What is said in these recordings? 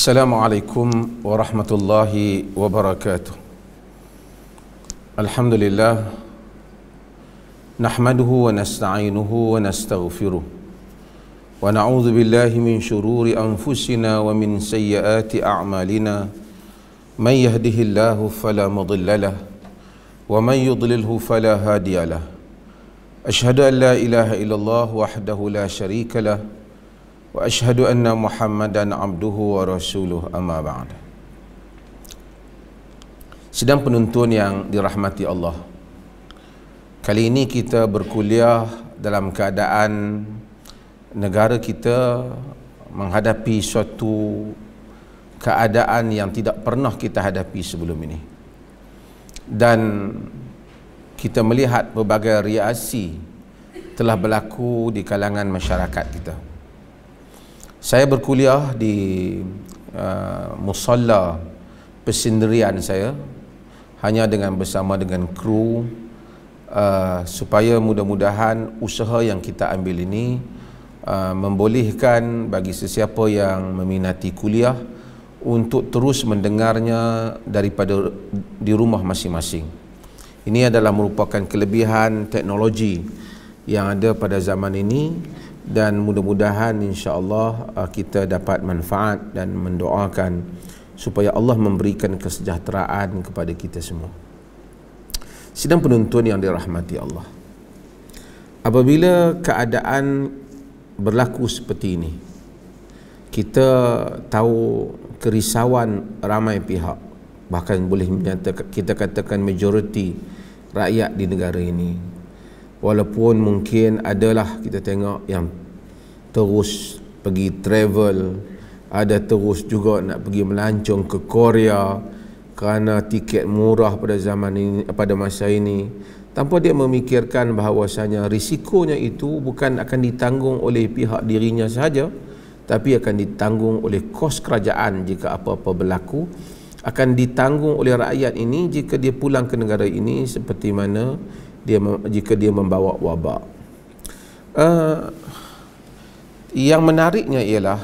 Assalamualaikum warahmatullahi wabarakatuh. Alhamdulillah, nahmaduhu wa nasta'inuhu wa nastaghfiruh, wa na'udzu billahi min syururi anfusina wa min sayyiati a'malina. Man yahdihillahu fala mudilla lahu wa man yudlilhu fala hadiya lahu. Asyhadu an la ilaha illallah wahdahu la syarika lahu wa asyhadu anna Muhammadan abduhu wa rasuluh, amma ba'd. Sidang penuntun yang dirahmati Allah, kali ini kita berkuliah dalam keadaan negara kita menghadapi suatu keadaan yang tidak pernah kita hadapi sebelum ini, dan kita melihat berbagai reaksi telah berlaku di kalangan masyarakat kita. Saya berkuliah di musalla persendirian saya, hanya bersama dengan kru, supaya mudah-mudahan usaha yang kita ambil ini membolehkan bagi sesiapa yang meminati kuliah untuk terus mendengarnya daripada di rumah masing-masing. Ini adalah merupakan kelebihan teknologi yang ada pada zaman ini, dan mudah-mudahan insya-Allah kita dapat manfaat dan mendoakan supaya Allah memberikan kesejahteraan kepada kita semua. Sidang penuntun yang dirahmati Allah, apabila keadaan berlaku seperti ini, kita tahu kerisauan ramai pihak, bahkan boleh menyatakan, kita katakan majoriti rakyat di negara ini. Walaupun mungkin adalah kita tengok yang terus pergi travel, ada terus juga nak pergi melancong ke Korea kerana tiket murah pada zaman ini, pada masa ini, tanpa dia memikirkan bahawasanya risikonya itu bukan akan ditanggung oleh pihak dirinya sahaja, tapi akan ditanggung oleh kos kerajaan jika apa-apa berlaku, akan ditanggung oleh rakyat ini jika dia pulang ke negara ini, seperti mana jika dia membawa wabak. Yang menariknya ialah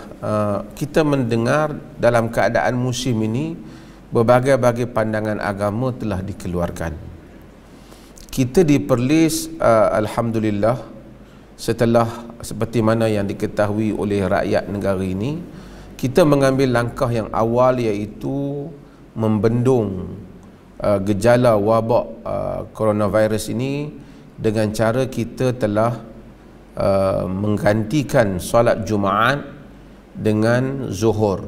kita mendengar dalam keadaan musim ini berbagai-bagai pandangan agama telah dikeluarkan. Kita di Perlis, alhamdulillah, setelah seperti mana yang diketahui oleh rakyat negara ini, kita mengambil langkah yang awal, iaitu membendung gejala wabak coronavirus ini dengan cara kita telah menggantikan solat Jumaat dengan Zuhur.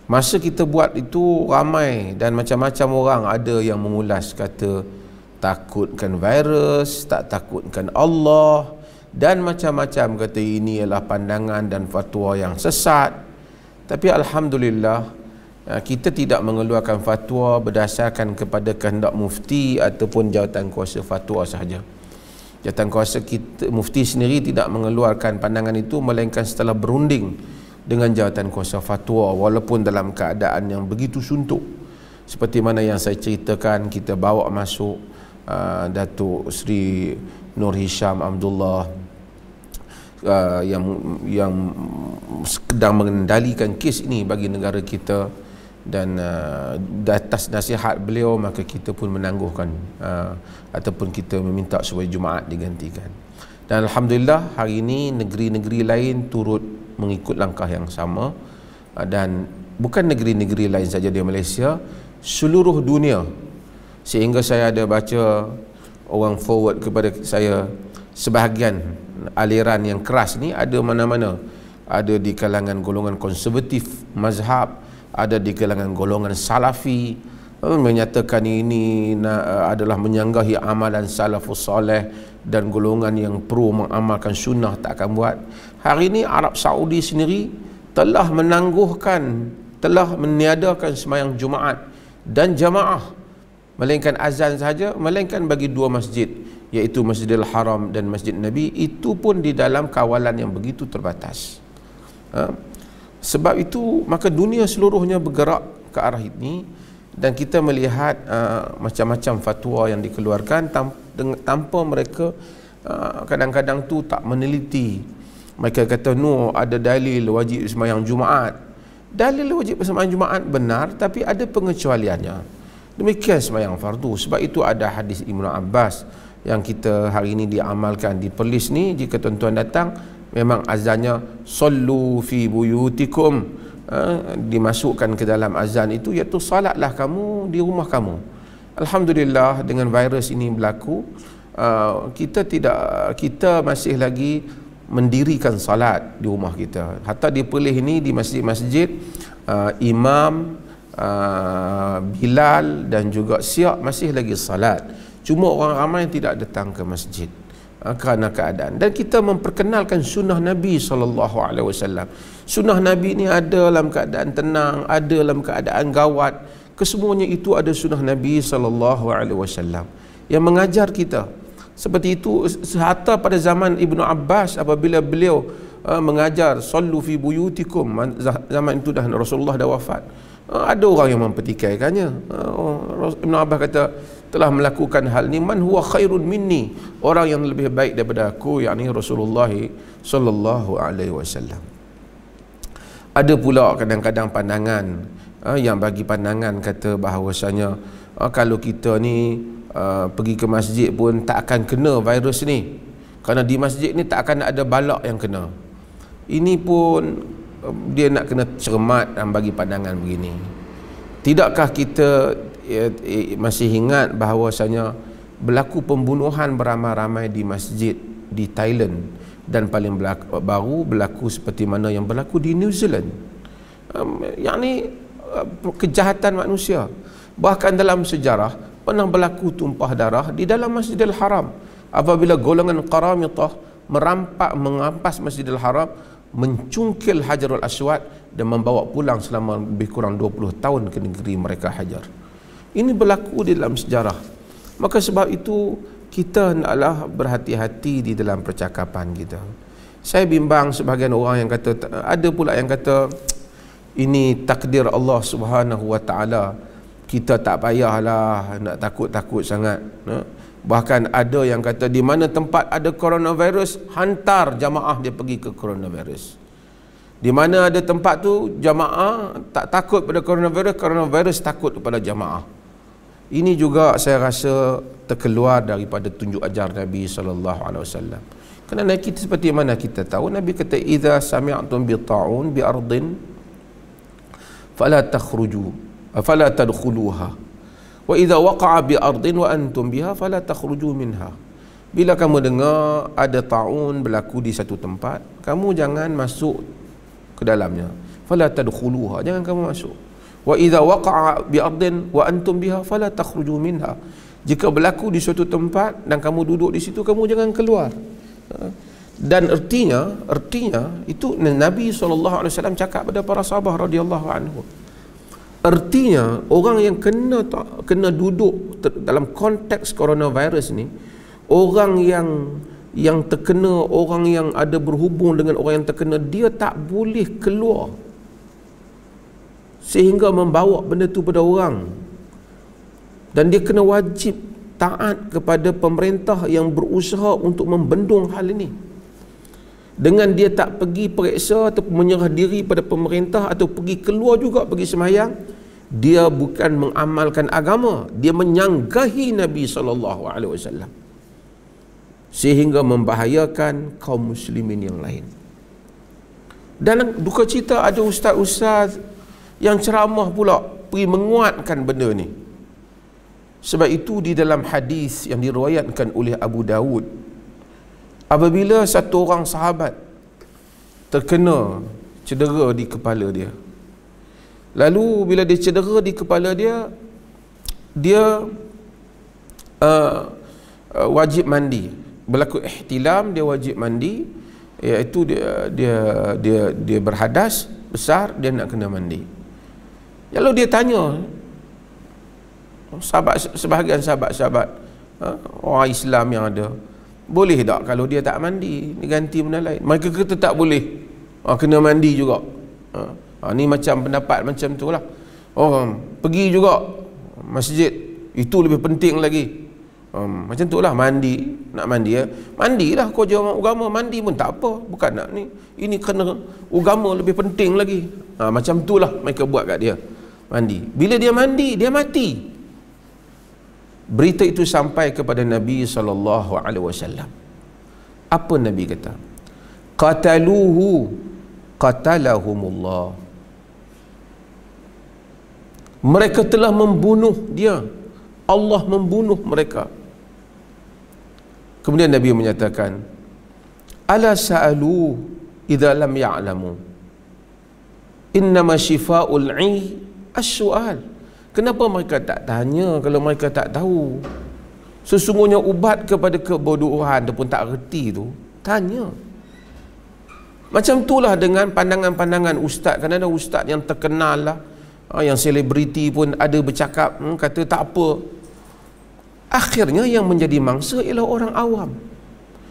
Masa kita buat itu, ramai dan macam-macam orang ada yang mengulas, kata takutkan virus, tak takutkan Allah, dan macam-macam, kata ini ialah pandangan dan fatwa yang sesat. Tapi alhamdulillah, kita tidak mengeluarkan fatwa berdasarkan kepada kehendak mufti ataupun jawatan kuasa fatwa sahaja. Jawatan kuasa kita, mufti sendiri, tidak mengeluarkan pandangan itu melainkan setelah berunding dengan jawatan kuasa fatwa, walaupun dalam keadaan yang begitu suntuk. Seperti mana yang saya ceritakan, kita bawa masuk Datuk Seri Nur Hisham Abdullah, yang sedang mengendalikan kes ini bagi negara kita, dan atas nasihat beliau maka kita pun menangguhkan ataupun kita meminta supaya Jumaat digantikan. Dan alhamdulillah, hari ini negeri-negeri lain turut mengikut langkah yang sama, dan bukan negeri-negeri lain saja di Malaysia, seluruh dunia. Sehingga saya ada baca orang forward kepada saya, sebahagian aliran yang keras ni ada mana-mana, ada di kalangan golongan konservatif mazhab, ada di kalangan golongan salafi, menyatakan ini adalah menyanggahi amalan salafus soleh, dan golongan yang pro mengamalkan sunnah tak akan buat. Hari ini Arab Saudi sendiri telah menangguhkan, telah meniadakan sembahyang Jumaat dan jamaah, melainkan azan sahaja, melainkan bagi dua masjid, iaitu Masjidil Haram dan Masjid Nabi, itu pun di dalam kawalan yang begitu terbatas. Sebab itu maka dunia seluruhnya bergerak ke arah ini, dan kita melihat macam-macam fatwa yang dikeluarkan tanpa mereka kadang-kadang tu tak meneliti. Mereka kata no, ada dalil wajib sembahyang Jumaat, Dalil wajib bersamaan Jumaat benar, tapi ada pengecualiannya. Demikian sembahyang fardu. Sebab itu ada hadis Ibnu Abbas yang kita hari ini diamalkan di Perlis ni. Jika tuan-tuan datang, memang azannya sallu fi buyutikum, dimasukkan ke dalam azan itu, iaitu salatlah kamu di rumah kamu. Alhamdulillah, dengan virus ini berlaku, kita masih lagi mendirikan salat di rumah kita. Hatta di Perlis ini, di masjid-masjid, imam, Bilal dan juga Siak masih lagi salat. Cuma orang ramai yang tidak datang ke masjid kerana keadaan. Dan kita memperkenalkan sunnah Nabi SAW. Sunnah Nabi ni ada dalam keadaan tenang, ada dalam keadaan gawat. Kesemuanya itu ada sunnah Nabi SAW yang mengajar kita. Seperti itu hatta pada zaman Ibnu Abbas, apabila beliau mengajar sallu fi buyutikum, zaman itu dah Rasulullah dah wafat, ada orang yang mempertikaikannya. Ibnu Abbas kata, telah melakukan hal ni man huwa khairun minni, orang yang lebih baik daripada aku, yakni Rasulullah sallallahu alaihi wasallam. Ada pula kadang-kadang pandangan yang bagi pandangan kata bahawasanya kalau kita ni pergi ke masjid pun tak akan kena virus ni, kerana di masjid ni tak akan ada balak yang kena. Ini pun dia nak kena cermat dan bagi pandangan begini. Tidakkah kita masih ingat bahawasanya berlaku pembunuhan beramai-ramai di masjid di Thailand, dan paling baru berlaku seperti mana yang berlaku di New Zealand, yakni kejahatan manusia. Bahkan dalam sejarah pernah berlaku tumpah darah di dalam Masjidil Haram apabila golongan Qaramitah mengampas Masjidil Haram, mencungkil Hajarul Aswad dan membawa pulang selama lebih kurang 20 tahun ke negeri mereka Hajar. Ini berlaku di dalam sejarah. Maka sebab itu kita hendaklah berhati-hati di dalam percakapan kita. Saya bimbang sebahagian orang yang kata, ada pula yang kata ini takdir Allah Subhanahu wa taala, kita tak payahlah nak takut-takut sangat. Bahkan ada yang kata di mana tempat ada coronavirus, hantar jamaah dia pergi ke coronavirus. Di mana ada tempat tu jamaah tak takut pada coronavirus, coronavirus takut kepada jamaah. Ini juga saya rasa terkeluar daripada tunjuk ajar Nabi sallallahu alaihi wasallam. Kerana kita seperti mana kita tahu, Nabi kata idza sami'tum bi ta'un bi ardin fala tadkhuluha wa idza waqa'a bi ardin wa antum biha fala takhruju minha. Bila kamu dengar ada ta'un berlaku di satu tempat, kamu jangan masuk ke dalamnya. Fala tadkhuluha, jangan kamu masuk. Wa idza waqa'a bi ardin wa antum biha fala takhruju minha. Jika berlaku di suatu tempat dan kamu duduk di situ, kamu jangan keluar. Dan artinya itu Nabi SAW cakap pada para sahabat radhiyallahu anhu. Artinya orang yang kena duduk dalam konteks coronavirus ni, orang yang terkena, orang yang ada berhubung dengan orang yang terkena, dia tak boleh keluar sehingga membawa benda tu pada orang, dan dia kena wajib taat kepada pemerintah yang berusaha untuk membendung hal ini. Dengan dia tak pergi periksa atau menyerah diri pada pemerintah atau pergi keluar juga pergi sembahyang, dia bukan mengamalkan agama, dia menyanggahi Nabi SAW, sehingga membahayakan kaum muslimin yang lain. Dan duka cita ada ustaz-ustaz yang ceramah pula pergi menguatkan benda ni. Sebab itu di dalam hadis yang diriwayatkan oleh Abu Dawud, apabila satu orang sahabat terkena cedera di kepala dia, lalu bila dia cedera di kepala dia, dia wajib mandi. Berlaku ihtilam, dia wajib mandi, iaitu dia berhadas besar, dia nak kena mandi. Lalu dia tanya sebahagian sahabat-sahabat orang Islam yang ada, boleh tak kalau dia tak mandi, dia ganti benda lain? Mereka kata tak boleh, kena mandi juga. Ni macam pendapat macam tu lah. Orang pergi juga masjid, itu lebih penting lagi. Macam tu lah, mandi, nak mandi ya, mandilah kau je agama, mandi pun tak apa, bukan nak ni, ini kena agama lebih penting lagi. Macam itulah mereka buat kat dia, mandi. Bila dia mandi, dia mati. Berita itu sampai kepada Nabi SAW. Apa Nabi kata? Qataluhu qatalahumullah. Mereka telah membunuh dia, Allah membunuh mereka. Kemudian Nabi menyatakan, ala sa'alu idza lam ya'lamu innama shifa'ul 'i as-su'al. Kenapa mereka tak tanya kalau mereka tak tahu? Sesungguhnya ubat kepada kebodohan ataupun tak reti tu, tanya. Macam itulah dengan pandangan-pandangan ustaz. Kan ada ustaz yang terkenal lah, yang selebriti pun ada bercakap, kata tak apa. Akhirnya yang menjadi mangsa ialah orang awam.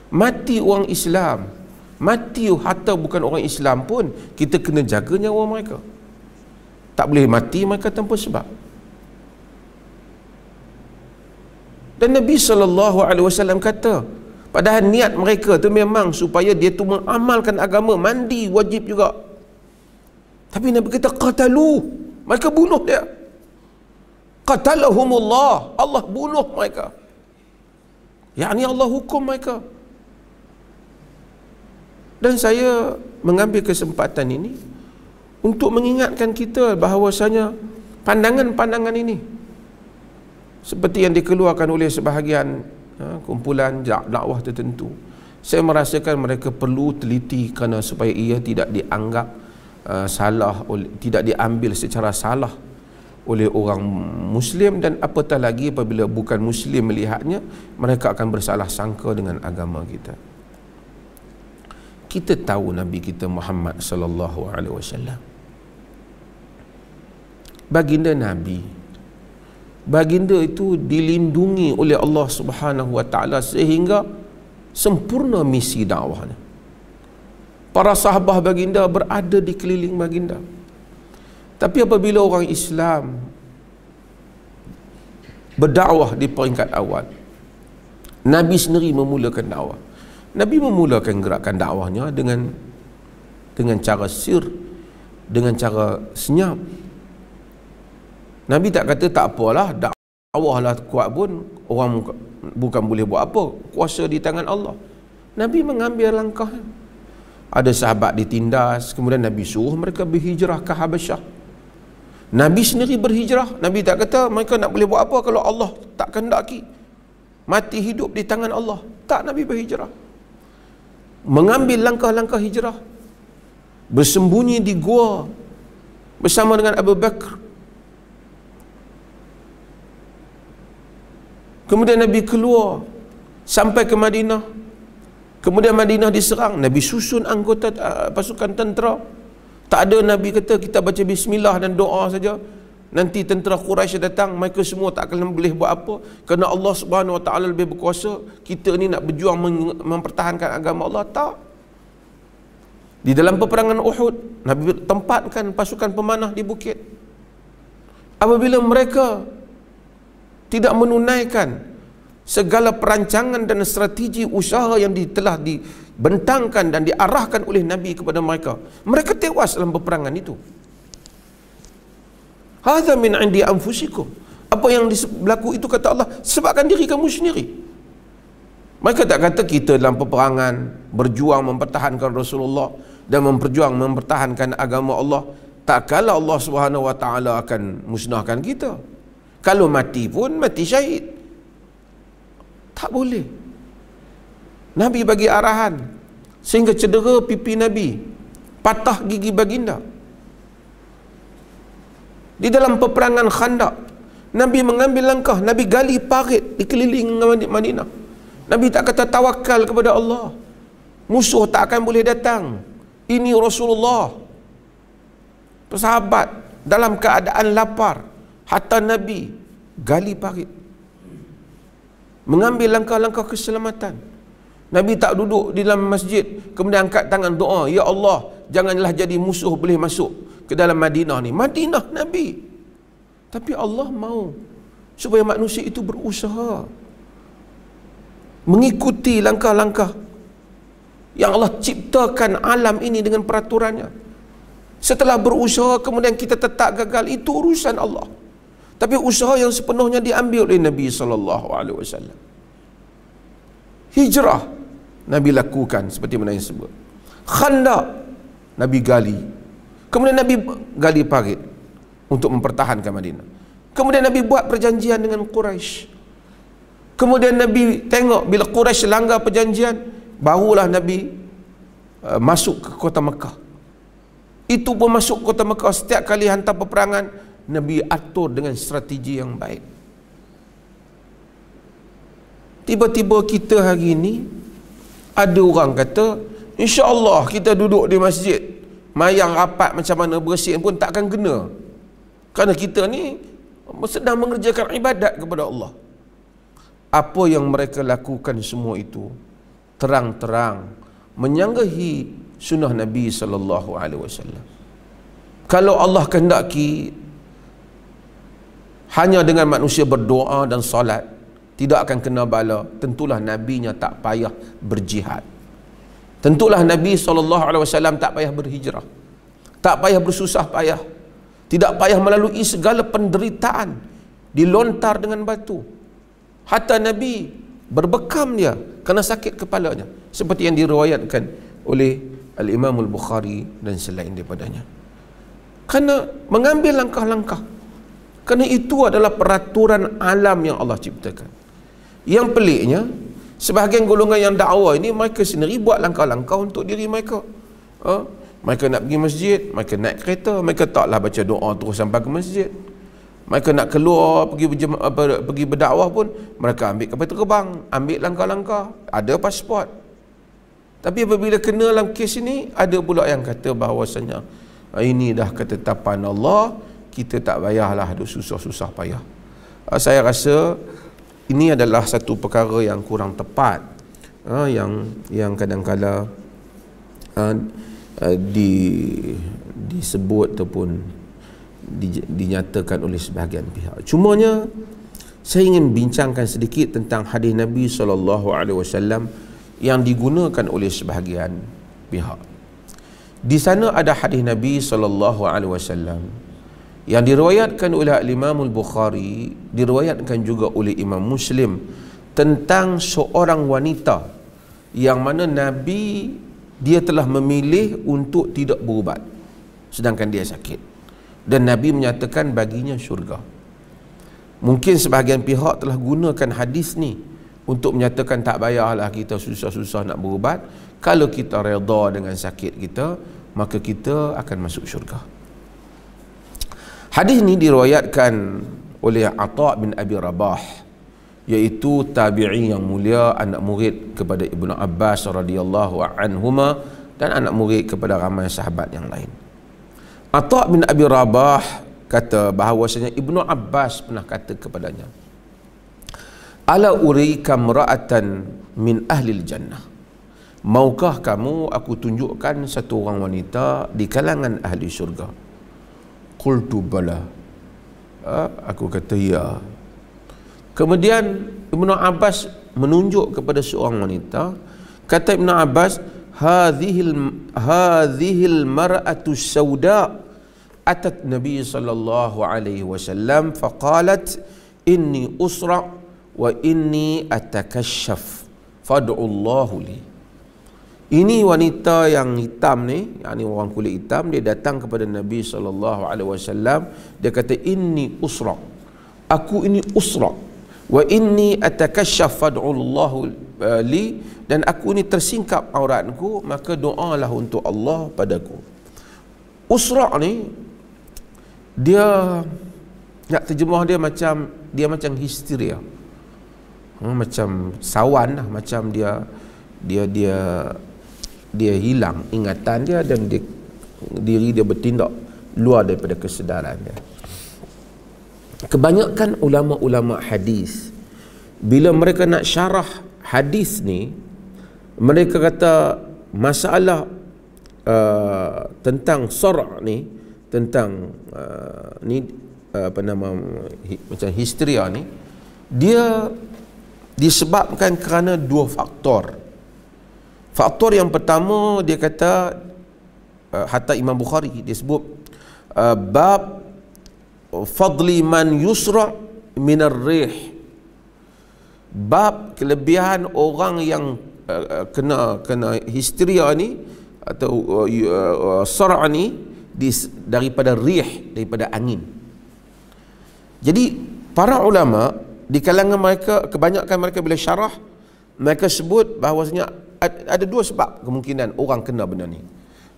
Mati orang Islam, mati harta bukan orang Islam pun, kita kena jaga nyawa mereka. Tak boleh mati mereka tanpa sebab. Dan Nabi SAW kata, padahal niat mereka tu memang supaya dia tu mengamalkan agama, mandi wajib juga. Tapi Nabi kata qatalu, mereka bunuh dia. Qatalahumullah, Allah bunuh mereka. yakni Allah hukum mereka. Dan saya mengambil kesempatan ini untuk mengingatkan kita bahawasanya pandangan-pandangan ini seperti yang dikeluarkan oleh sebahagian kumpulan dakwah tertentu, saya merasakan mereka perlu teliti kerana supaya ia tidak dianggap salah, tidak diambil secara salah oleh orang Muslim, dan apatah lagi apabila bukan Muslim melihatnya, mereka akan bersalah sangka dengan agama kita. Kita tahu Nabi kita Muhammad sallallahu alaihi wasallam, baginda Nabi, baginda itu dilindungi oleh Allah Subhanahu wa taala sehingga sempurna misi dakwahnya. Para sahabat baginda berada di keliling baginda. Tapi apabila orang Islam berdakwah di peringkat awal, Nabi sendiri memulakan dakwah. Nabi memulakan gerakan dakwahnya dengan cara sir, dengan cara senyap. Nabi tak kata tak apalah, dakwahlah kuat pun orang bukan boleh buat apa, kuasa di tangan Allah. Nabi mengambil langkah. Ada sahabat ditindas, kemudian Nabi suruh mereka berhijrah ke Habasyah. Nabi sendiri berhijrah. Nabi tak kata mereka nak boleh buat apa kalau Allah tak kehendaki, mati hidup di tangan Allah. Tak, Nabi berhijrah, mengambil langkah-langkah hijrah, bersembunyi di gua bersama dengan Abu Bakar. Kemudian Nabi keluar sampai ke Madinah. Kemudian Madinah diserang, Nabi susun anggota pasukan tentera. Tak ada Nabi kata kita baca bismillah dan doa saja, nanti tentera Quraisy datang, mereka semua tak akan boleh buat apa, kerana Allah Subhanahu wa taala lebih berkuasa. Kita ni nak berjuang mempertahankan agama Allah. Tak. Di dalam peperangan Uhud, Nabi tempatkan pasukan pemanah di bukit. Apabila mereka tidak menunaikan segala perancangan dan strategi usaha yang telah dibentangkan dan diarahkan oleh Nabi kepada mereka, mereka tewas dalam peperangan itu. Hadza min indi anfusikum. Apa yang berlaku itu, kata Allah, sebabkan diri kamu sendiri. Mereka tak kata kita dalam peperangan berjuang mempertahankan Rasulullah dan mempertahankan agama Allah, tak kala Allah Subhanahu wa taala akan musnahkan kita. Kalau mati pun mati syahid. Tak boleh. Nabi bagi arahan sehingga cedera pipi Nabi, patah gigi baginda. Di dalam peperangan Khandaq, Nabi mengambil langkah, Nabi gali parit di keliling Madinah. Nabi tak kata tawakal kepada Allah, musuh tak akan boleh datang, ini Rasulullah. Sahabat dalam keadaan lapar, hatta Nabi gali parit, mengambil langkah-langkah keselamatan. Nabi tak duduk di dalam masjid kemudian angkat tangan doa, ya Allah, janganlah jadi musuh boleh masuk ke dalam Madinah ni. Madinah Nabi. Tapi Allah mau supaya manusia itu berusaha mengikuti langkah-langkah yang Allah ciptakan alam ini dengan peraturannya. Setelah berusaha kemudian kita tetap gagal, itu urusan Allah. Tapi usaha yang sepenuhnya diambil oleh Nabi SAW. Hijrah Nabi lakukan seperti mana yang sebut. Khandaq Nabi gali. Kemudian Nabi gali parit untuk mempertahankan Madinah. Kemudian Nabi buat perjanjian dengan Quraisy. Kemudian Nabi tengok bila Quraisy langgar perjanjian, barulah Nabi masuk ke kota Mekah. Itu pun masuk kota Mekah, setiap kali hantar peperangan, Nabi atur dengan strategi yang baik. Tiba-tiba kita hari ini ada orang kata, insya-Allah kita duduk di masjid, mayang rapat macam mana bersin pun takkan kena. Kerana kita ni sedang mengerjakan ibadat kepada Allah. Apa yang mereka lakukan semua itu terang-terang menyanggahi sunnah Nabi SAW. Kalau Allah kehendaki hanya dengan manusia berdoa dan solat tidak akan kena bala, tentulah Nabinya tak payah berjihad. Tentulah Nabi SAW tak payah berhijrah, tak payah bersusah payah, tidak payah melalui segala penderitaan, dilontar dengan batu. Hatta Nabi berbekam dia kerana sakit kepalanya, seperti yang diriwayatkan oleh Al-Imam Al-Bukhari dan selain daripadanya. Kerana mengambil langkah-langkah, kerana itu adalah peraturan alam yang Allah ciptakan. Yang peliknya, sebahagian golongan yang dakwah ini, mereka sendiri buat langkah-langkah untuk diri mereka. Mereka nak pergi masjid, mereka naik kereta, mereka taklah baca doa terus sampai ke masjid. Mereka nak keluar pergi berdakwah pun, mereka ambil kapal terbang, ambil langkah-langkah, ada pasport. Tapi apabila kena dalam kes ini, ada pula yang kata bahawasanya ini dah ketetapan Allah, kita tak payahlah ada susah-susah payah. Saya rasa ini adalah satu perkara yang kurang tepat, yang kadang-kala disebut ataupun dinyatakan oleh sebahagian pihak. Cumanya saya ingin bincangkan sedikit tentang hadis Nabi SAW yang digunakan oleh sebahagian pihak. Di sana ada hadis Nabi SAW yang diriwayatkan oleh Imam Al-Bukhari, diriwayatkan juga oleh Imam Muslim, tentang seorang wanita yang mana Nabi dia telah memilih untuk tidak berubat sedangkan dia sakit, dan Nabi menyatakan baginya syurga. Mungkin sebahagian pihak telah gunakan hadis ni untuk menyatakan tak payahlah kita susah-susah nak berubat, kalau kita redha dengan sakit kita, maka kita akan masuk syurga. Hadis ni diriwayatkan oleh Atha bin Abi Rabah, iaitu tabi'i yang mulia, anak murid kepada Ibnu Abbas radhiyallahu anhuma, dan anak murid kepada ramai sahabat yang lain. Atha bin Abi Rabah kata bahawasanya Ibnu Abbas pernah kata kepadanya, ala urika mra'atan min ahlil jannah, maukah kamu aku tunjukkan satu orang wanita di kalangan ahli syurga? Qultu bala, aku kata ya. Kemudian Ibnu Abbas menunjuk kepada seorang wanita. Kata Ibnu Abbas, hadhil mar'atu sauda atat Nabi sallallahu alaihi wasallam faqalat inni usra wa inni atakashaf fad'u Allahu li. Ini wanita yang hitam ni, yakni orang kulit hitam, dia datang kepada Nabi sallallahu alaihi wasallam, dia kata inni usra, aku ini usra, wa inni atakashaf fad'u Allahu li, dan aku ni tersingkap auratku, maka doalah untuk Allah padaku. Usra ni dia nak terjemah dia macam histeria, macam sawan lah, macam dia hilang ingatan dia, dan diri dia bertindak luar daripada kesedaran dia. Kebanyakan ulama-ulama hadis bila mereka nak syarah hadis ni, mereka kata masalah tentang sor' ni, tentang macam histeria ni, dia disebabkan kerana dua faktor. Faktor yang pertama, dia kata hatta Imam Bukhari dia sebut bab fadli man yusra minar rih, bab kelebihan orang yang kena histeria ni atau sara' ni daripada rih, daripada angin. Jadi para ulama di kalangan mereka, kebanyakan mereka bila syarah, mereka sebut bahawasanya ada dua sebab kemungkinan orang kena benda ni.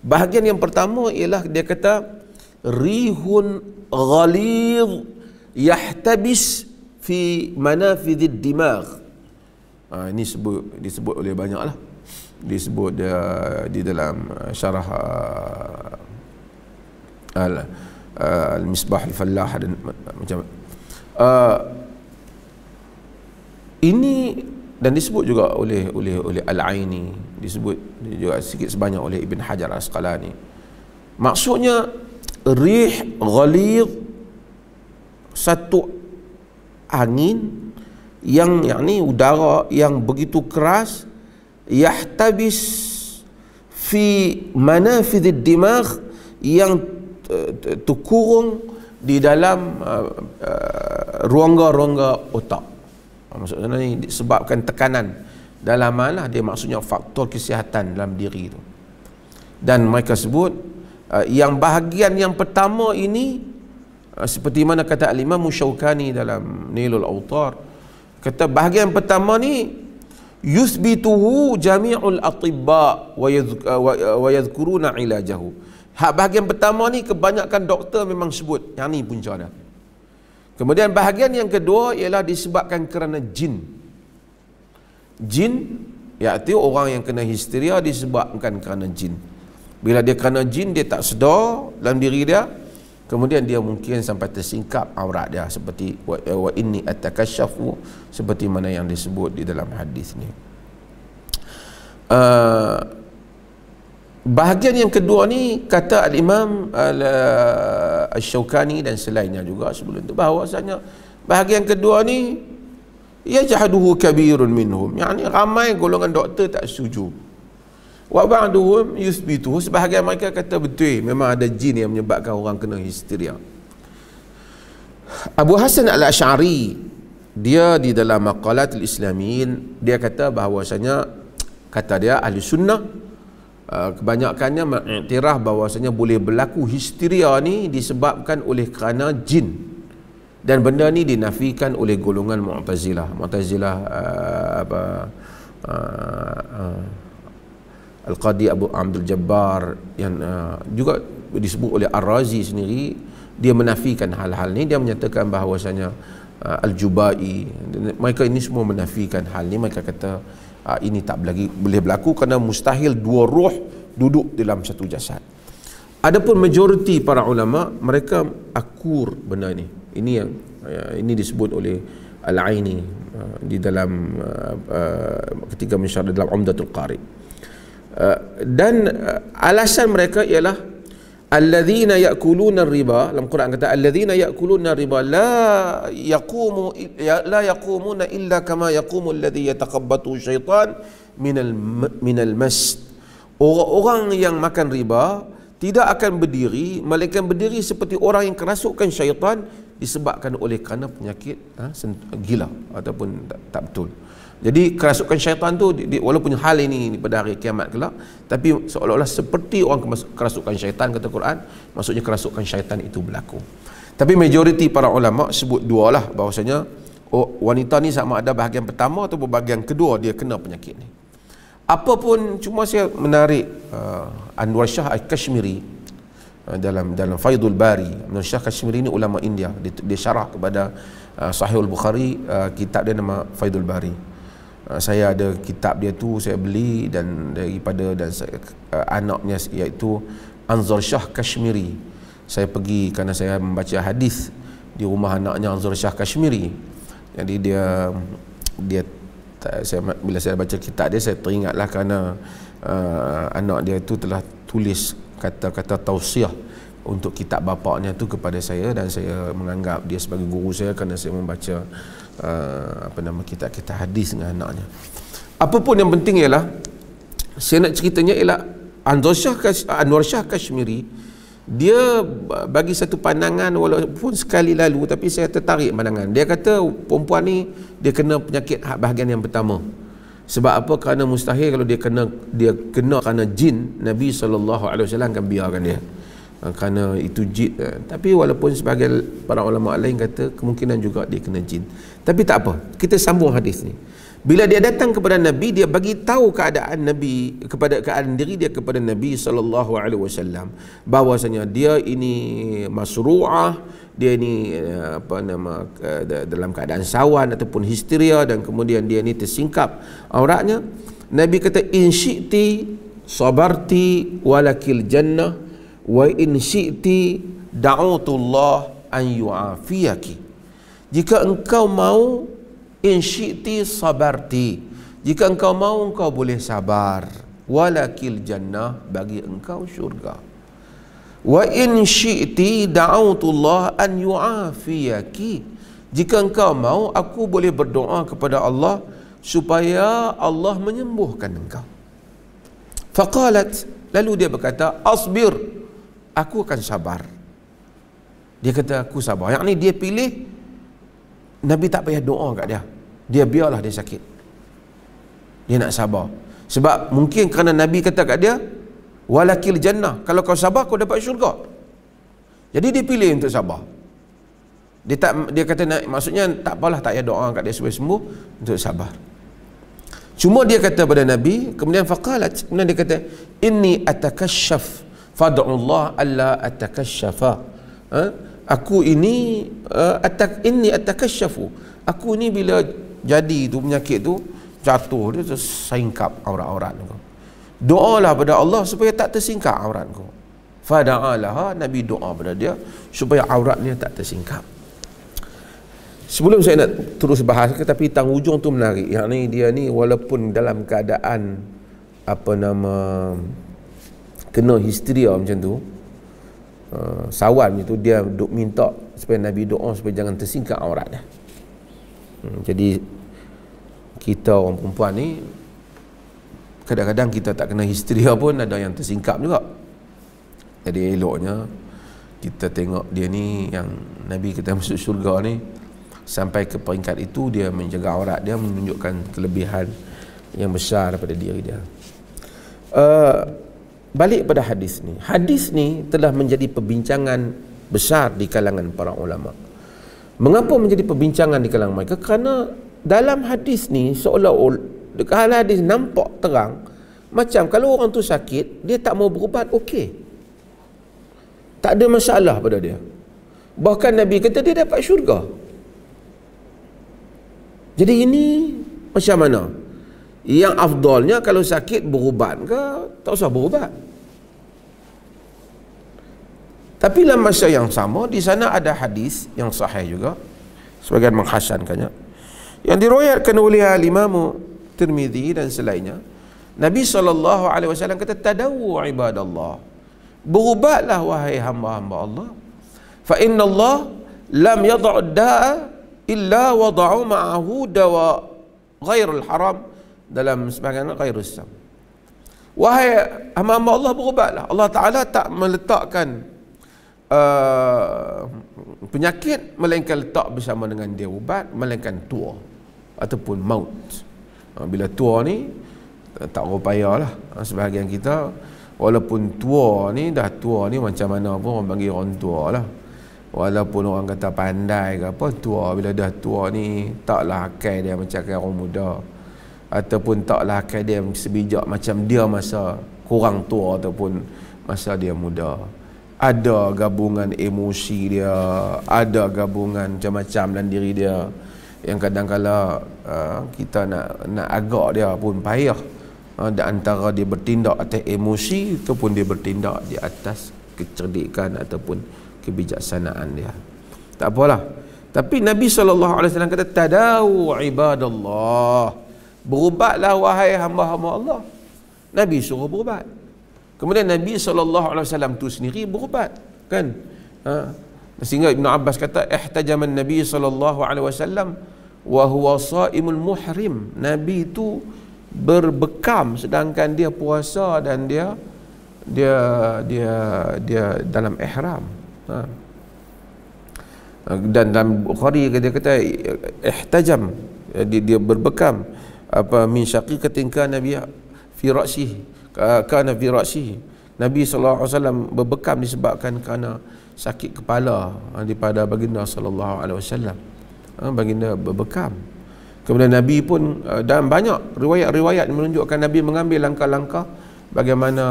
Bahagian yang pertama ialah dia kata rihun ghalidh yahtabis fi manafidid dimagh. Ini disebut oleh banyak lah, disebut di dalam syarah Al-Misbah Al-Fallah dan macam ini, dan disebut juga oleh Al-Aini, disebut juga sikit sebanyak oleh Ibn Hajar Al-Asqalani. Maksudnya rih ghalidh, satu angin yang yakni udara yang begitu keras, yahtabis fi manafidid dimagh, yang terkurung di dalam rongga-rongga otak. Maksudnya ni disebabkan tekanan dalam mana dia, maksudnya faktor kesihatan dalam diri itu. Dan mereka sebut yang bahagian yang pertama ini seperti mana kata Al-Imam Syaukani dalam Nailul Awtar, kata bahagian pertama ni yuthbituhu jami'ul atibba wa yadhkuruna ilajahu. Hak bahagian pertama ni kebanyakan doktor memang sebut yang ni punca dia. Kemudian bahagian yang kedua ialah disebabkan kerana jin. Jin, iaitu orang yang kena histeria disebabkan kerana jin. Bila dia kena jin, dia tak sedar dalam diri dia, kemudian dia mungkin sampai tersingkap aurat dia, seperti wa inni atakasyafu, seperti mana yang disebut di dalam hadis ni. Bahagian yang kedua ni kata Al-Imam Al-Syaukani dan selainnya juga sebelum itu, bahawasanya bahagian kedua ni yajhaduhu kabirun minhum, yakni ramai golongan doktor tak setuju. Wa ba'duhum yuthbituhu, sebahagian mereka kata betul memang ada jin yang menyebabkan orang kena histeria. Abu Hasan Al-Asy'ari dia di dalam Maqalatul Islamiyin dia kata bahawasanya, kata dia ahli sunnah kebanyakannya mengiktiraf bahawasanya boleh berlaku histeria ni disebabkan oleh kerana jin, dan benda ni dinafikan oleh golongan Mu'tazilah. Al-Qadi Abu Abdul Jabbar yang juga disebut oleh Ar-Razi sendiri, dia menafikan hal-hal ni. Dia menyatakan bahawasanya Al-Jubai, mereka ini semua menafikan hal ni. Mereka kata ini tak boleh berlaku kerana mustahil dua roh duduk dalam satu jasad. Adapun majoriti para ulama mereka akur benda ini. Ini disebut oleh Al-Aini di dalam ketika mensyarah dalam Umdatul Qari. Dan alasan mereka ialah alladzina ya'kuluna riba, dalam Quran kata alladzina ya'kuluna riba la yaqumuna illa kama yaqumu alladhi yataqabbatu syaitan minal mas. Orang-orang yang makan riba tidak akan berdiri, melainkan berdiri seperti orang yang kerasukan syaitan disebabkan oleh kerana penyakit gila ataupun tak betul. Jadi kerasukan syaitan tu walaupun hal ini pada hari kiamat kelak, tapi seolah-olah seperti orang kerasukan syaitan, kata Quran, maksudnya kerasukan syaitan itu berlaku. Tapi majoriti para ulama sebut dua lah, bahawasanya wanita ni sama ada bahagian pertama atau bahagian kedua dia kena penyakit ni. Apapun, cuma saya menarik Anwar Shah Al-Kashmiri dalam Faidul Bari. Anwar Shah Al-Kashmiri ni ulama India, dia syarah kepada Sahih Al-Bukhari, kitab dia nama Faidul Bari. Saya ada kitab dia tu, saya beli, dan daripada anaknya iaitu Anzar Shah Kashmiri, saya pergi kerana saya membaca hadis di rumah anaknya Anzar Shah Kashmiri. Jadi bila saya baca kitab dia, saya teringatlah kerana anak dia itu telah tulis kata-kata tausiah untuk kitab bapaknya tu kepada saya, dan saya menganggap dia sebagai guru saya kerana saya membaca kitab-kitab hadis dengan anaknya. Apapun yang penting ialah saya nak ceritanya ialah Anwar Shah Kashmiri, dia bagi satu pandangan walaupun sekali lalu, tapi saya tertarik pandangan. Dia kata perempuan ni dia kena penyakit bahagian yang pertama. Sebab apa? Kerana mustahil kalau dia kena kerana jin, Nabi SAW akan biarkan dia. Kerana itu jin. Tapi walaupun sebagai para ulama lain kata kemungkinan juga dia kena jin. Tapi tak apa, kita sambung hadis ni. Bila dia datang kepada Nabi, dia bagi tahu keadaan Nabi, keadaan diri dia kepada Nabi SAW, bahwasanya dia ini masru'ah, dia ini dalam keadaan sawan ataupun histeria, dan kemudian dia ini tersingkap auratnya. Nabi kata, in syi'ti sabarti walakil jannah wa in syi'ti da'utullah an yu'afiyaki. Jika engkau mau, in syi'ti sabarti, jika engkau mau engkau boleh sabar, walakil jannah, bagi engkau syurga. Wa in syi'ti da'utullah an yu'afiyaki, jika engkau mau aku boleh berdoa kepada Allah supaya Allah menyembuhkan engkau. Faqalat, lalu dia berkata, asbir, aku akan sabar. Dia kata aku sabar, yang ni dia pilih Nabi tak payah doa kat dia biarlah dia sakit, dia nak sabar. Sebab mungkin kerana Nabi kata kat dia walakil jannah, kalau kau sabar kau dapat syurga. Jadi dia pilih untuk sabar. Dia kata maksudnya tak apalah, tak payah doa kat dia supaya sembuh, untuk sabar. Cuma dia kata pada Nabi, kemudian faqalat, kemudian dia kata, inni atakashaf fad'ullah alla atakashafa. Aku ini inni atakashafu, aku ni bila jadi tu penyakit tu jatuh, dia tersingkap aurat-aurat kau. Doalah pada Allah supaya tak tersingkap aurat kau. Fada'alaha, Nabi doa pada dia supaya auratnya tak tersingkap. Sebelum saya nak terus bahas, tapi tang hujung tu menarik. Yang ni dia ni walaupun dalam keadaan kena histeria macam tu, sawan itu, dia duk minta supaya Nabi doa supaya jangan tersingkap aurat dia. Jadi kita orang perempuan ni kadang-kadang kita tak kena histeria pun ada yang tersingkap juga. Jadi eloknya kita tengok dia ni yang Nabi kita masuk syurga ni, sampai ke peringkat itu dia menjaga aurat dia, menunjukkan kelebihan yang besar daripada diri dia. Balik pada hadis ni. Hadis ni telah menjadi perbincangan besar di kalangan para ulama. Mengapa menjadi perbincangan di kalangan mereka? Kerana dalam hadis ni seolah-olah dekat hadis nampak terang macam kalau orang tu sakit, dia tak mau berubat, okey, tak ada masalah pada dia. Bahkan Nabi kata dia dapat syurga. Jadi ini macam mana? Yang afdalnya kalau sakit berubat ke, tak usah berubat. Tapi dalam masa yang sama, di sana ada hadis yang sahih juga, sebagian menghasankannya, yang diriwayatkan oleh Imam Tirmizi dan selainnya. Nabi SAW kata, tadawu ibadallah, berubatlah wahai hamba-hamba Allah, fa inna Allah lam yad'u da'a illa wada'u ma'ahu dawa ghairul haram, dalam sebagian ghairus sam. Wahai hamba-hamba Allah, berubatlah. Allah Ta'ala tak meletakkan penyakit melainkan letak bersama dengan dia ubat, melainkan tua ataupun maut. Bila tua ni tak berpayalah. Sebahagian kita walaupun tua ni, dah tua ni macam mana pun orang panggil orang tua lah. Walaupun orang kata pandai ke apa, tua, bila dah tua ni taklah akal dia macam orang muda, ataupun taklah akal dia sebijak macam dia masa kurang tua ataupun masa dia muda. Ada gabungan emosi dia, ada gabungan macam-macam dalam diri dia, yang kadang-kala kita nak agak dia pun payah. Dan antara dia bertindak atas emosi ataupun dia bertindak di atas kecerdikan ataupun kebijaksanaan dia. Tak apalah. Tapi Nabi SAW kata, tadawu ibadallah, berubatlah wahai hamba-hamba Allah. Nabi suruh berubat. Kemudian Nabi SAW tu sendiri berubat, kan? Sehingga Ibn Abbas kata, ihtajaman Nabi SAW wa huwa saimul muhrim. Nabi itu berbekam sedangkan dia puasa dan dia dia dia dia dalam ihram. Dan dalam Bukhari dia kata ihtajam, dia berbekam apa min syaqiqatin kana nabi fi ra'sihi, kana fi ra'sihi. Nabi sallallahu alaihi wasallam berbekam disebabkan kerana sakit kepala daripada baginda sallallahu alaihi wasallam. Baginda berbekam. Kemudian Nabi pun dalam banyak riwayat-riwayat menunjukkan Nabi mengambil langkah-langkah bagaimana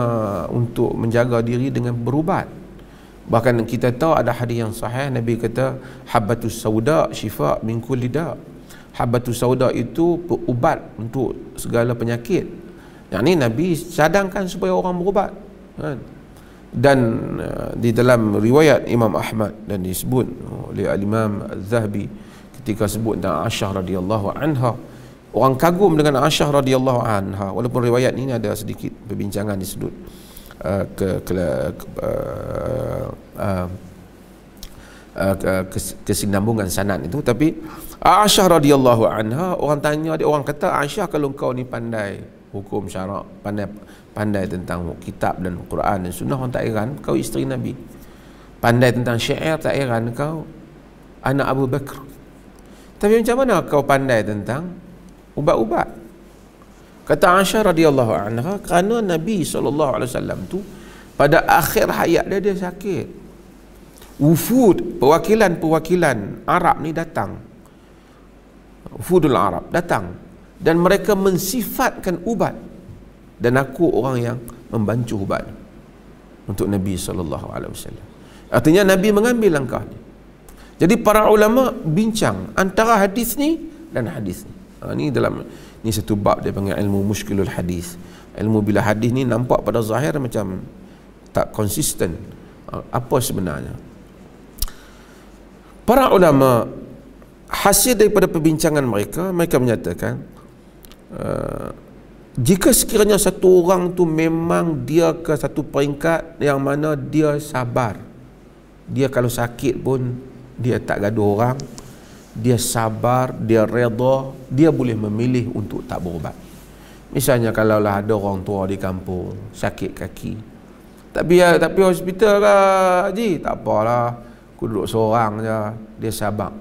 untuk menjaga diri dengan berubat. Bahkan kita tahu ada hadis yang sahih, Nabi kata habbatus sauda syifa min kulli da. Habbatus sauda itu ubat untuk segala penyakit. Yang ni Nabi cadangkan supaya orang berubat, kan? Dan di dalam riwayat Imam Ahmad dan disebut oleh Imam Az-Zahabi ketika sebut tentang Aisyah radhiyallahu anha, orang kagum dengan Aisyah radhiyallahu anha, walaupun riwayat ini ada sedikit perbincangan di sudut kesinambungan sanad itu, tapi Aisyah radhiyallahu anha, orang tanya dia, orang kata Aisyah, kalau kau ni pandai hukum syarak, pandai tentang kitab dan Quran dan sunnah, orang tak heran kau isteri Nabi. Pandai tentang syair, tak heran kau anak Abu Bakar. Tapi macam mana kau pandai tentang ubat-ubat? Kata Aisyah radhiyallahu anha, kerana Nabi SAW tu pada akhir hayat dia sakit. Wufud, perwakilan Arab ni datang. Wufudul Arab datang dan mereka mensifatkan ubat, dan aku orang yang membantu ubat untuk Nabi SAW. Artinya Nabi mengambil langkah ni. Jadi para ulama bincang antara hadis ni dan hadis ni. Ni satu bab dia panggil ilmu muskilul hadis. Ilmu bila hadis ni nampak pada zahir macam tak konsisten. Apa sebenarnya? Para ulama, hasil daripada perbincangan mereka menyatakan jika sekiranya satu orang tu memang dia ke satu peringkat yang mana dia sabar, dia kalau sakit pun dia tak gaduh orang, dia sabar, dia redha, dia boleh memilih untuk tak berubat. Misalnya kalaulah ada orang tua di kampung sakit kaki, tapi hospital lah Haji, tak apalah, aku duduk seorang je, dia sabar,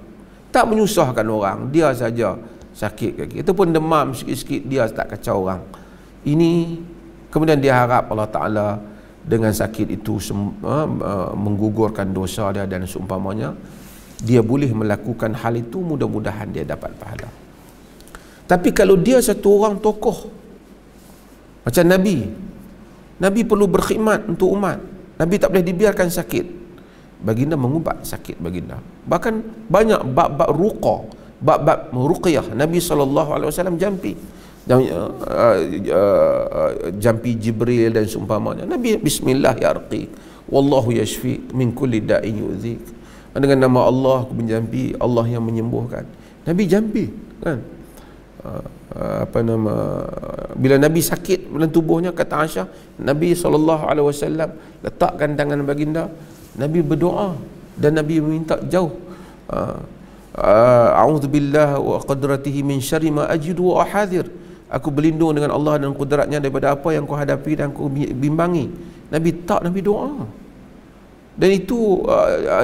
tak menyusahkan orang, dia saja sakit kaki ataupun demam sikit-sikit, dia tak kacau orang. Ini kemudian dia harap Allah Ta'ala dengan sakit itu menggugurkan dosa dia dan seumpamanya, dia boleh melakukan hal itu, mudah-mudahan dia dapat pahala. Tapi kalau dia satu orang tokoh macam Nabi perlu berkhidmat untuk umat, Nabi tak boleh dibiarkan sakit, baginda mengubat sakit baginda. Bahkan banyak bab-bab ruqa, bab-bab ruqyah Nabi SAW jampi jampi Jibril dan seumpamanya. Nabi bismillah ya arqiq wallahu yashfi min kulli da'in yu'dzik, dengan nama Allah aku menjampi, Allah yang menyembuhkan. Nabi jampi, kan? Bila Nabi sakit dalam tubuhnya, kata Aisyah, Nabi SAW letakkan tangan baginda, Nabi berdoa dan Nabi meminta jauh, a'udzubillah wa qadratihi min syarri ma ajidu wa ahadir, aku berlindung dengan Allah dan kudratnya daripada apa yang kau hadapi dan kau bimbangi. Nabi doa. Dan itu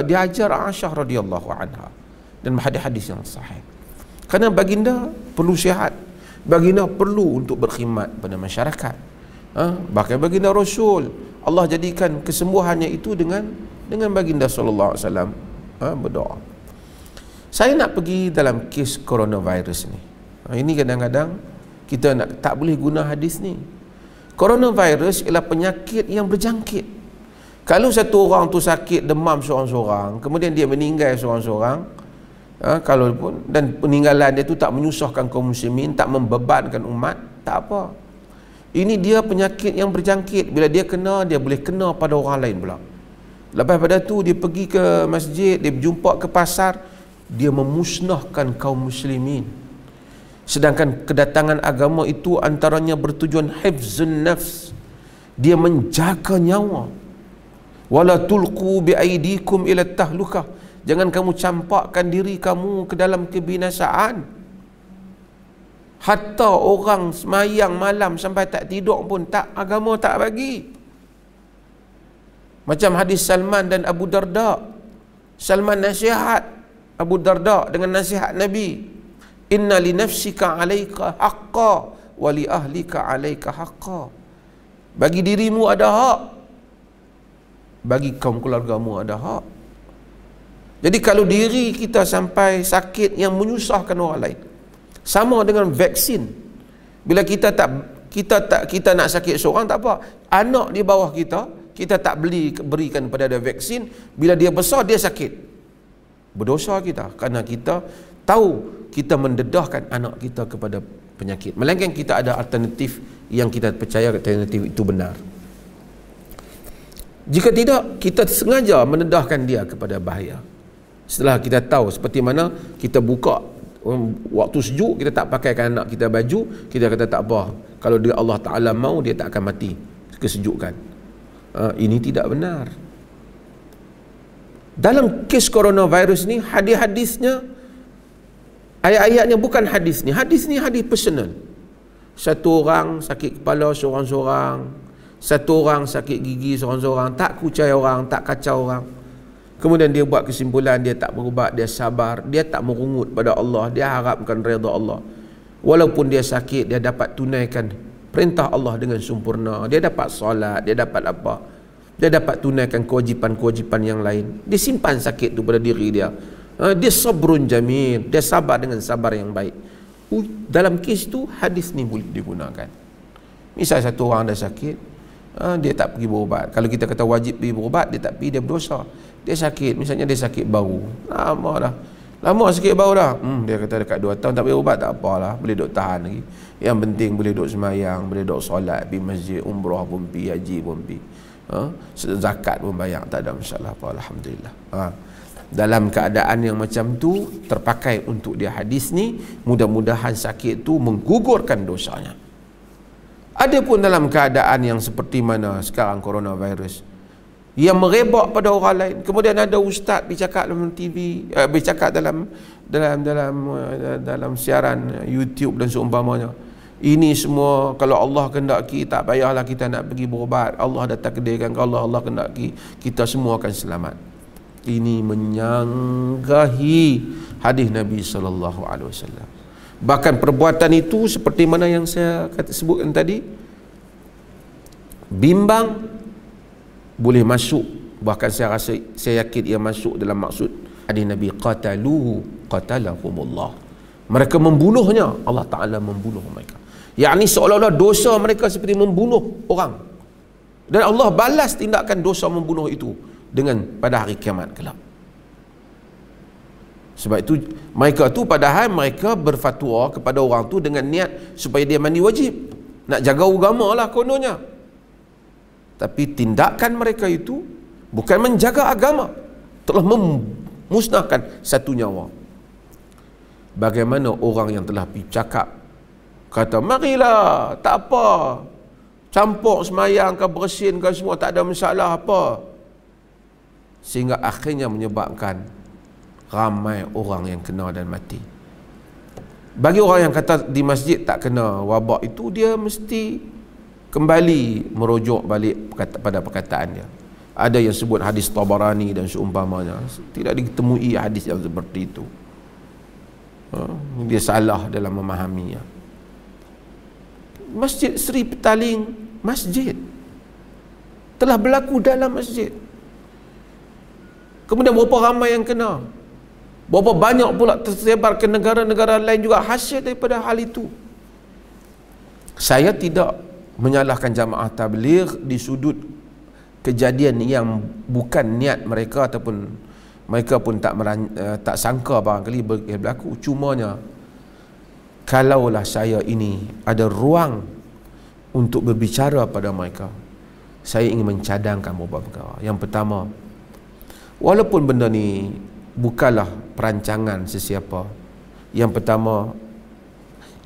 diajar Aisyah radhiyallahu anha dan hadis-hadis yang sahih. Kerana baginda perlu sihat, baginda perlu untuk berkhidmat pada masyarakat. Bahkan baginda Rasul, Allah jadikan kesembuhannya itu dengan baginda sallallahu alaihi wasallam berdoa. Saya nak pergi dalam kes coronavirus ni. Ini kadang-kadang kita tak boleh guna hadis ni. Coronavirus ialah penyakit yang berjangkit. Kalau satu orang tu sakit demam seorang-seorang, kemudian dia meninggal seorang-seorang, kalau pun, dan peninggalan dia tu tak menyusahkan kaum muslimin, tak membebankan umat, tak apa. Ini dia penyakit yang berjangkit. Bila dia kena, dia boleh kena pada orang lain pula. Lepas pada tu dia pergi ke masjid, dia berjumpa ke pasar, dia memusnahkan kaum muslimin. Sedangkan kedatangan agama itu antaranya bertujuan hifzun nafs, dia menjaga nyawa. Wala tulqu biaidikum ila tahlukah, jangan kamu campakkan diri kamu ke dalam kebinasaan. Hatta orang semayang malam sampai tak tidur pun tak, agama tak bagi. Macam hadis Salman dan Abu Darda. Salman nasihat Abu Darda dengan nasihat Nabi, inna li nafsika alaika haqqa wa li ahlika alaika haqqa. Bagi dirimu ada hak, bagi kaum keluargamu ada hak. Jadi kalau diri kita sampai sakit yang menyusahkan orang lain, sama dengan vaksin. Bila kita nak sakit seorang, tak apa, anak di bawah kita tak berikan pada dia vaksin, bila dia besar dia sakit, berdosa kita, kerana kita tahu kita mendedahkan anak kita kepada penyakit. Melainkan kita ada alternatif yang kita percaya alternatif itu benar. Jika tidak, kita sengaja mendedahkan dia kepada bahaya. Setelah kita tahu, seperti mana kita buka waktu sejuk, kita tak pakaikan anak kita baju, kita kata tak apa, kalau dia Allah Ta'ala mau, dia tak akan mati kesejukan. Ini tidak benar. Dalam kes coronavirus ni, hadis-hadisnya, ayat-ayatnya bukan hadis ni. Hadis ni hadis personal. Satu orang sakit kepala seorang-seorang, satu orang sakit gigi seorang-seorang, tak kucai orang, tak kacau orang. Kemudian dia buat kesimpulan, dia tak berubat, dia sabar, dia tak merungut pada Allah, dia harapkan redha Allah. Walaupun dia sakit, dia dapat tunaikan perintah Allah dengan sempurna, dia dapat solat, dia dapat apa, dia dapat tunaikan kewajipan-kewajipan yang lain. Dia simpan sakit tu pada diri dia. Dia sabrun jamil, dia sabar dengan sabar yang baik. Dalam kes tu hadis ni boleh digunakan. Misal satu orang dah sakit, dia tak pergi berubat. Kalau kita kata wajib pergi berubat, dia tak pergi, dia berdosa. Dia sakit, misalnya dia sakit baru, lama sakit baru dah, dia kata dekat 2 tahun tak pergi berubat, tak apalah, boleh duk tahan lagi. Yang penting boleh duk semayang, boleh duk solat, pergi masjid, umrah pun pergi, haji pun pergi, zakat pun bayar, tak ada masalah apa, alhamdulillah. Dalam keadaan yang macam tu, terpakai untuk dia hadis ni, mudah-mudahan sakit tu menggugurkan dosanya. Ada pun dalam keadaan yang seperti mana sekarang coronavirus, yang merebak pada orang lain, kemudian ada ustaz bercakap dalam TV, bercakap dalam siaran YouTube dan seumpamanya, ini semua kalau Allah kehendaki, tak payahlah kita nak pergi berubat, Allah dah takdirkan, kalau Allah kehendaki kita semua akan selamat. Ini menyanggahi hadis Nabi SAW. Bahkan perbuatan itu seperti mana yang saya sebutkan tadi, bimbang boleh masuk, bahkan saya yakin ia masuk dalam maksud hadis Nabi, qataluhu qatalahumullah, mereka membunuhnya, Allah Ta'ala membunuh mereka. Yakni seolah-olah dosa mereka seperti membunuh orang, dan Allah balas tindakan dosa membunuh itu dengan pada hari kiamat kelak. Sebab itu mereka tu, padahal mereka berfatwa kepada orang tu dengan niat supaya dia mandi wajib, nak jaga agama lah kononnya. Tapi tindakan mereka itu bukan menjaga agama, telah memusnahkan satu nyawa. Bagaimana orang yang telah pergi cakap, kata marilah, tak apa, campur semayang ke bersin ke semua, tak ada masalah apa, sehingga akhirnya menyebabkan ramai orang yang kena dan mati. Bagi orang yang kata di masjid tak kena wabak itu, dia mesti kembali merujuk balik pada perkataan dia. Ada yang sebut hadis Tabarani dan seumpamanya, tidak ditemui hadis yang seperti itu. Dia salah dalam memahaminya. Masjid Seri Petaling, masjid telah berlaku dalam masjid. Kemudian berapa ramai yang kena, berapa banyak pula tersebar ke negara-negara lain juga hasil daripada hal itu. Saya tidak menyalahkan jamaah tabligh di sudut kejadian yang bukan niat mereka, ataupun mereka pun tak sangka barangkali berlaku. Cumanya kalaulah saya ini ada ruang untuk berbicara pada mereka, saya ingin mencadangkan beberapa perkara. Yang pertama, walaupun benda ni bukanlah perancangan sesiapa, yang pertama,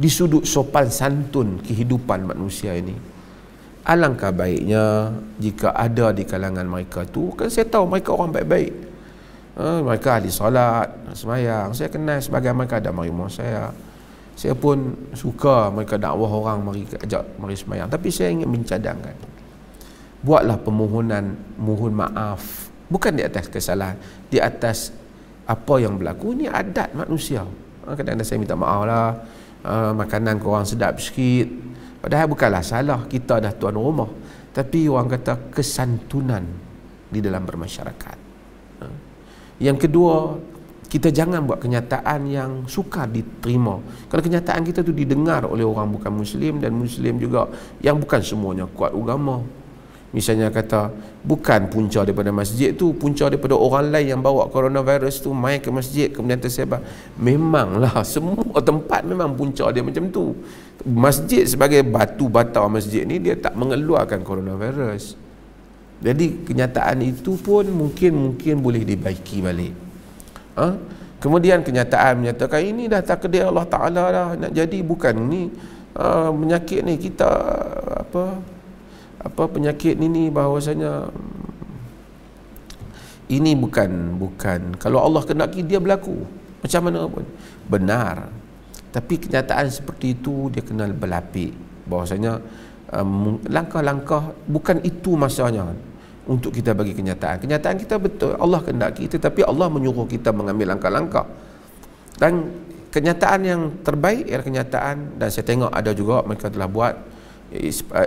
di sudut sopan santun kehidupan manusia ini, alangkah baiknya jika ada di kalangan mereka tu, kan saya tahu mereka orang baik-baik, mereka ahli solat, semayang, saya kenal sebagai mereka ada mari rumah saya pun suka mereka dakwah orang, mari ajak, mari semayang. Tapi saya ingin mencadangkan, buatlah permohonan mohon maaf, bukan di atas kesalahan, di atas apa yang berlaku. Ini adat manusia. Kadang-kadang saya minta maaf lah, makanan korang sedap sikit, padahal bukanlah salah kita, dah tuan rumah, tapi orang kata kesantunan di dalam bermasyarakat. Yang kedua, kita jangan buat kenyataan yang sukar diterima. Kalau kenyataan kita tu didengar oleh orang bukan Muslim, dan Muslim juga yang bukan semuanya kuat agama. Misalnya kata, bukan punca daripada masjid tu, punca daripada orang lain yang bawa coronavirus tu mai ke masjid kemudian tersebar. Memanglah semua tempat memang punca dia macam tu. Masjid sebagai batu bata masjid ni, dia tak mengeluarkan coronavirus. Jadi kenyataan itu pun mungkin boleh dibaiki balik. Kemudian kenyataan menyatakan ini dah takdir Allah Ta'ala dah nak jadi, bukan ni penyakit ni kita apa penyakit ini bahawasanya ini bukan kalau Allah kendaki dia berlaku macam mana pun benar. Tapi kenyataan seperti itu dia kena berlapik bahawasanya langkah-langkah bukan itu masanya untuk kita bagi kenyataan. Kenyataan kita betul Allah kendaki, tetapi Allah menyuruh kita mengambil langkah-langkah. Dan kenyataan yang terbaik ialah kenyataan, dan saya tengok ada juga mereka telah buat,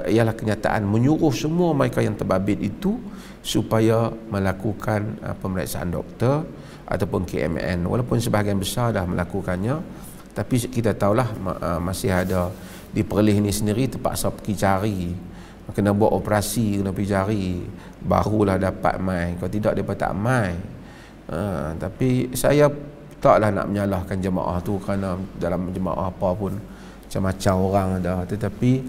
ialah kenyataan menyuruh semua mereka yang terbabit itu supaya melakukan pemeriksaan doktor ataupun KMN. Walaupun sebahagian besar dah melakukannya, tapi kita tahulah masih ada di Perlis ni sendiri terpaksa pergi cari, kena buat operasi, kena pergi cari, barulah dapat mai. Kalau tidak dia tak mai. Tapi saya taklah nak menyalahkan jemaah tu, kerana dalam jemaah apa pun macam-macam orang ada, tetapi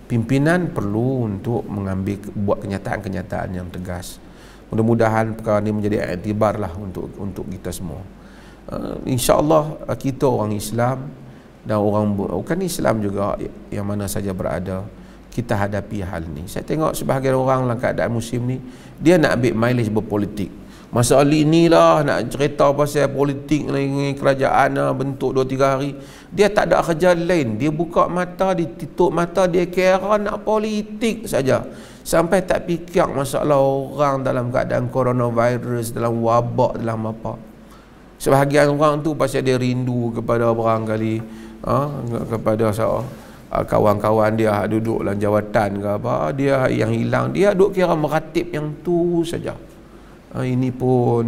pimpinan perlu untuk buat kenyataan-kenyataan yang tegas. Mudah-mudahan perkara ini menjadi iktibar lah untuk kita semua. InsyaAllah kita orang Islam dan orang bukan Islam juga yang mana saja berada, kita hadapi hal ni. Saya tengok sebahagian orang dalam keadaan musim ni, dia nak ambil mileage berpolitik. Masa ni lah nak cerita pasal politik ni, kerajaan bentuk 2-3 hari, dia tak ada kerja lain. Dia buka mata, dia tutup mata, dia kira nak politik saja. Sampai tak fikir masalah orang dalam keadaan coronavirus, dalam wabak, dalam apa. Sebahagian orang tu pasal dia rindu kepada barangkali kepada kawan-kawan dia duduk dalam jawatan ke apa, dia yang hilang, dia duduk kira meratib yang tu saja. Ini pun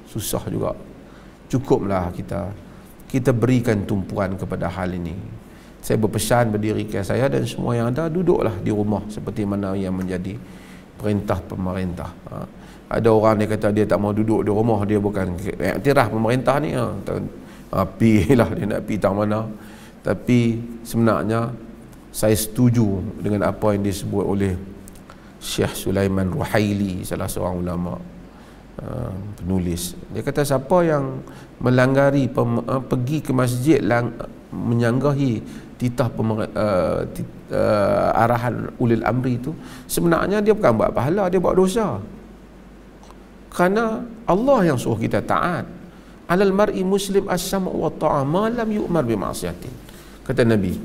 susah juga. Cukuplah kita berikan tumpuan kepada hal ini. Saya berpesan berdirikan saya dan semua yang ada, duduklah di rumah seperti mana yang menjadi perintah pemerintah. Ada orang dia kata dia tak mau duduk di rumah, dia bukan iktiraf pemerintah ni. Pilah dia nak pergi tak mana. Tapi sebenarnya saya setuju dengan apa yang disebut oleh Syekh Sulaiman Ruhaili, salah seorang ulama penulis. Dia kata siapa yang melanggari pergi ke masjid menyanggahi titah arahan ulil amri itu, sebenarnya dia bukan buat pahala, dia buat dosa. Kerana Allah yang suruh kita taat. Alal mar'i muslim as-sam'u wa ta'a ma lam yu'mar bi ma'siyatin. Kata Nabi,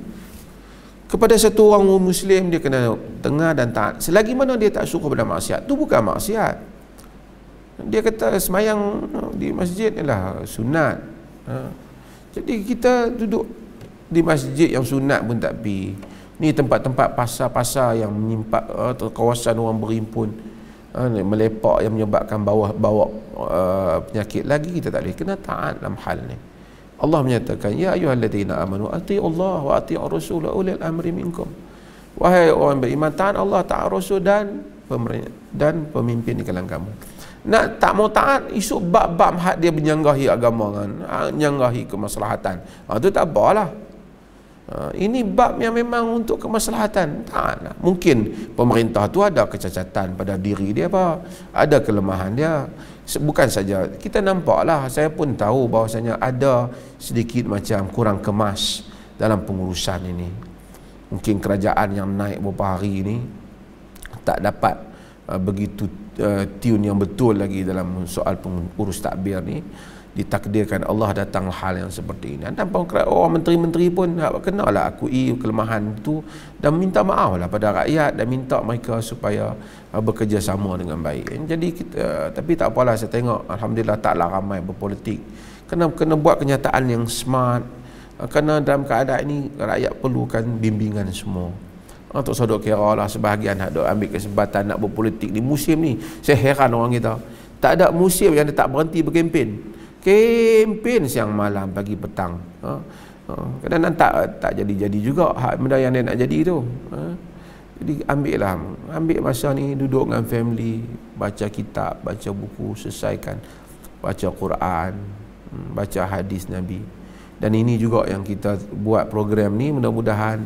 kepada satu orang Muslim dia kena dengar dan taat selagi mana dia tak suruh pada maksiat. Itu bukan maksiat. Dia kata semayang di masjid ialah sunat. Jadi kita duduk di masjid yang sunat pun tak pergi. Ni tempat-tempat pasar-pasar yang menyimpan kawasan orang berimpun, melepak yang menyebabkan bawa penyakit, lagi kita tak boleh. Kena taat dalam hal ni. Allah menyatakan, ya ayyuhalladzina amanu atii'ullah wa atii'ur rasul ulil amri minkum. Wahai orang beriman, taat Allah, taat Rasul dan pemimpin di kalangan kamu. Nak tak mau taat, isu bab-bab hak dia menyanggahi agama kan, menyanggahi kemaslahatan. Itu tak apalah. Ini bab yang memang untuk kemaslahatan. Taatlah. Mungkin pemerintah tu ada kecacatan pada diri dia apa, ada kelemahan dia. Bukan saja kita nampaklah, saya pun tahu bahawasanya ada sedikit macam kurang kemas dalam pengurusan ini. Mungkin kerajaan yang naik beberapa hari ini tak dapat begitu tune yang betul lagi dalam soal pengurus takbir ni. ditakdirkan Allah datang hal yang seperti ini. Dan orang menteri-menteri pun kenalah akui kelemahan itu dan minta maaf lah pada rakyat dan minta mereka supaya bekerjasama dengan baik. Jadi kita, tapi tak apalah, saya tengok alhamdulillah taklah ramai berpolitik. Kena buat kenyataan yang smart. Kerana dalam keadaan ini rakyat perlukan bimbingan semua. Untuk sodok kira lah sebahagian nak ambil kesempatan nak berpolitik di musim ni. Saya heran orang kita. Tak ada musim yang dia tak berhenti berkempen. Kempen siang malam pagi petang. Kadang-kadang tak jadi-jadi juga hak benda yang dia nak jadi tu. Jadi ambil masa ni duduk dengan family, baca kitab, baca buku, selesaikan, baca Quran, baca hadis Nabi. Dan ini juga yang kita buat program ni, mudah-mudahan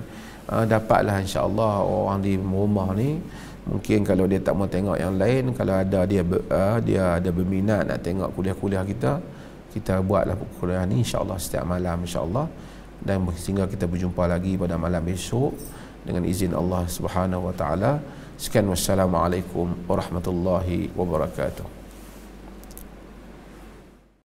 dapatlah insya-Allah orang di rumah ni, mungkin kalau dia tak mau tengok yang lain, kalau ada dia ada berminat nak tengok kuliah-kuliah kita buatlah kuliah ni insya-Allah setiap malam insya-Allah, dan sehingga kita berjumpa lagi pada malam esok dengan izin Allah Subhanahu wa taala. Sekian, wassalamualaikum warahmatullahi wabarakatuh.